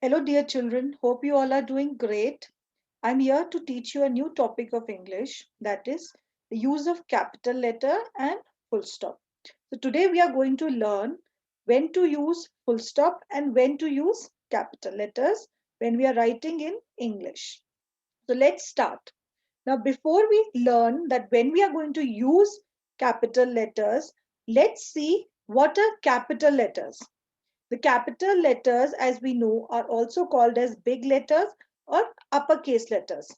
Hello, dear children. Hope you all are doing great. I'm here to teach you a new topic of English, that is the use of capital letter and full stop. So today we are going to learn when to use full stop and when to use capital letters when we are writing in English. So let's start. Now, before we learn that when we are going to use capital letters, let's see what are capital letters. The capital letters, as we know, are also called as big letters or uppercase letters.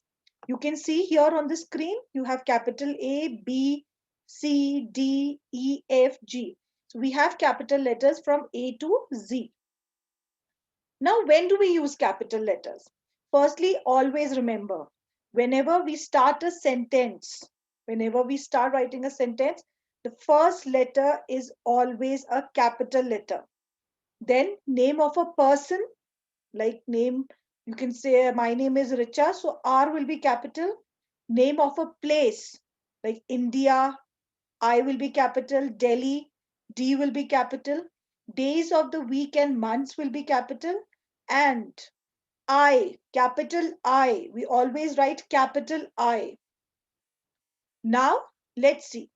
You can see here on the screen, you have capital A, B, C, D, E, F, G. So we have capital letters from A to Z. Now, when do we use capital letters? Firstly, always remember, whenever we start a sentence, whenever we start writing a sentence, the first letter is always a capital letter. Then name of a person, like name, you can say my name is Richa, so R will be capital. Name of a place, like India, I will be capital. Delhi, D will be capital. Days of the week and months will be capital. And I, capital I, we always write capital I. Now, let's see.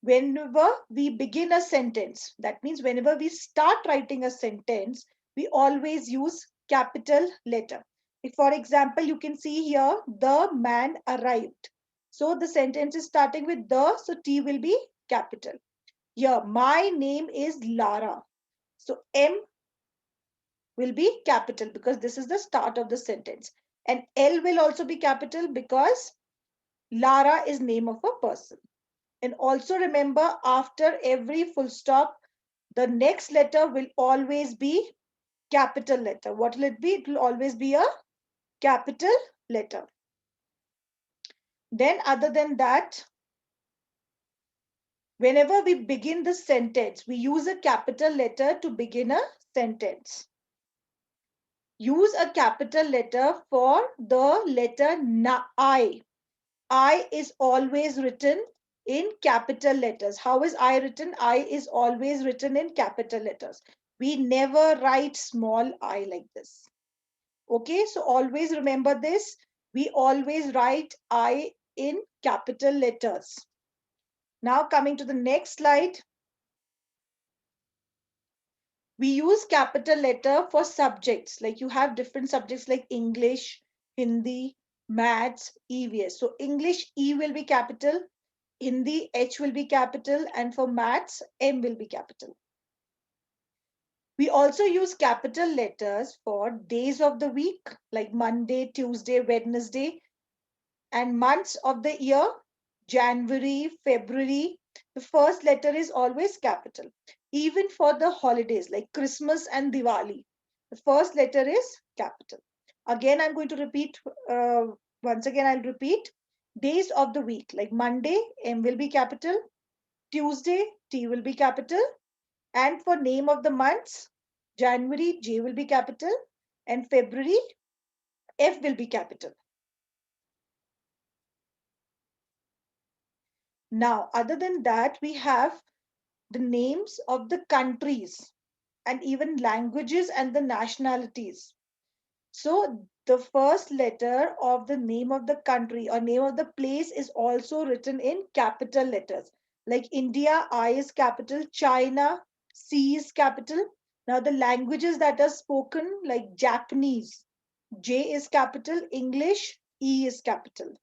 Whenever we begin a sentence, that means whenever we start writing a sentence, we always use capital letter. If, for example, you can see here, the man arrived. So the sentence is starting with the, so T will be capital. Here, my name is Lara. So M will be capital because this is the start of the sentence. And L will also be capital because Lara is name of a person. And also remember, after every full stop, the next letter will always be capital letter. What will it be? It will always be a capital letter. Then other than that, whenever we begin the sentence, we use a capital letter to begin a sentence. Use a capital letter for the letter I. I is always written in capital letters. How is I written? I is always written in capital letters. We never write small I like this. Okay, so always remember this. We always write I in capital letters. Now coming to the next slide. We use capital letter for subjects. Like you have different subjects like English, Hindi, Maths, EVS. So English E will be capital, Hindi H will be capital, and for Maths M will be capital. We also use capital letters for days of the week like Monday, Tuesday, Wednesday, and months of the year, January, February. The first letter is always capital. Even for the holidays like Christmas and Diwali, the first letter is capital. Again, I'm going to repeat, once again, I'll repeat. Days of the week like Monday, M will be capital. Tuesday, T will be capital. And for name of the months, January, J will be capital. And February, F will be capital. Now, other than that, we have the names of the countries and even languages and the nationalities. So, the first letter of the name of the country or name of the place is also written in capital letters. Like India, I is capital, China, C is capital. Now, the languages that are spoken, like Japanese, J is capital, English, E is capital.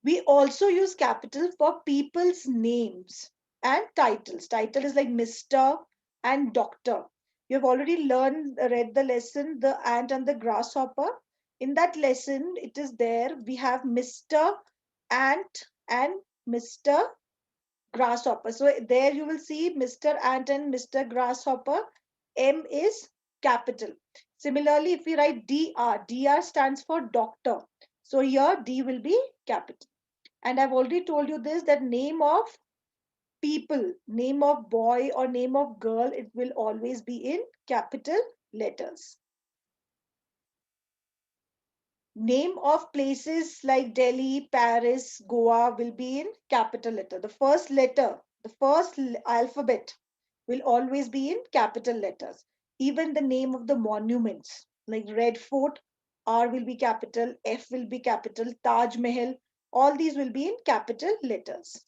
We also use capital for people's names and titles. Title is like Mr. and Doctor. You have already read the lesson, The Ant and the Grasshopper. In that lesson, it is there. We have Mr. Ant and Mr. Grasshopper. So there you will see Mr. Ant and Mr. Grasshopper. M is capital. Similarly, if we write DR, DR stands for doctor. So here D will be capital. And I've already told you this, that name of people, name of boy or name of girl, it will always be in capital letters. Name of places like Delhi, Paris, Goa will be in capital letter. The first letter, the first alphabet will always be in capital letters. Even the name of the monuments, like Red Fort, R will be capital, F will be capital, Taj Mahal, all these will be in capital letters.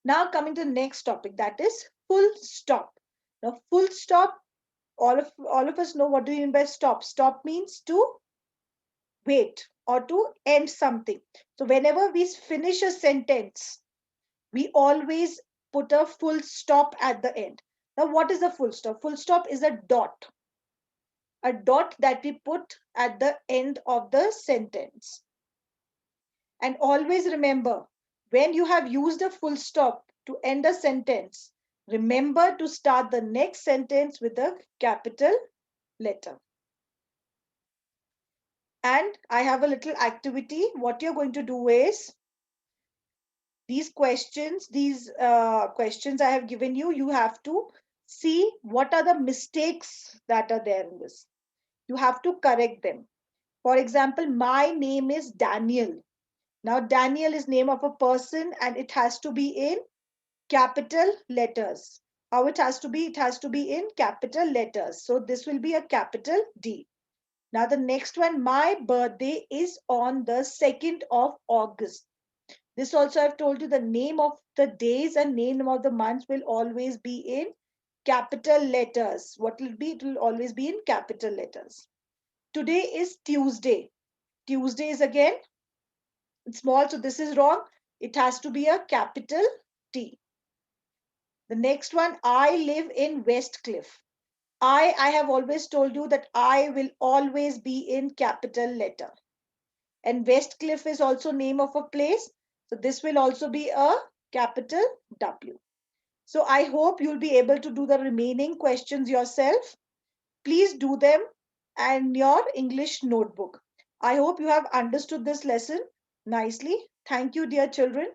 Now coming to the next topic, that is full stop. Now full stop, all of us know what do you mean by stop. Stop means to wait or to end something. So whenever we finish a sentence, we always put a full stop at the end. Now what is a full stop? Full stop is a dot that we put at the end of the sentence. And always remember, when you have used a full stop to end a sentence, remember to start the next sentence with a capital letter. And I have a little activity. What you're going to do is these questions I have given you, you have to see what are the mistakes that are there in this. You have to correct them. For example, my name is Daniel. Now, Daniel is name of a person and it has to be in capital letters. How it has to be? It has to be in capital letters. So this will be a capital D. Now the next one, my birthday is on the 2nd of August. This also I've told you the name of the days and name of the months will always be in capital letters. What will it be? It will always be in capital letters. Today is Tuesday. Tuesday is again small, so this is wrong. It has to be a capital T. The next one, I live in West Cliff. I have always told you that I will always be in capital letter. And West Cliff is also name of a place. So this will also be a capital W. So I hope you'll be able to do the remaining questions yourself. Please do them and your English notebook. I hope you have understood this lesson nicely. Thank you, dear children.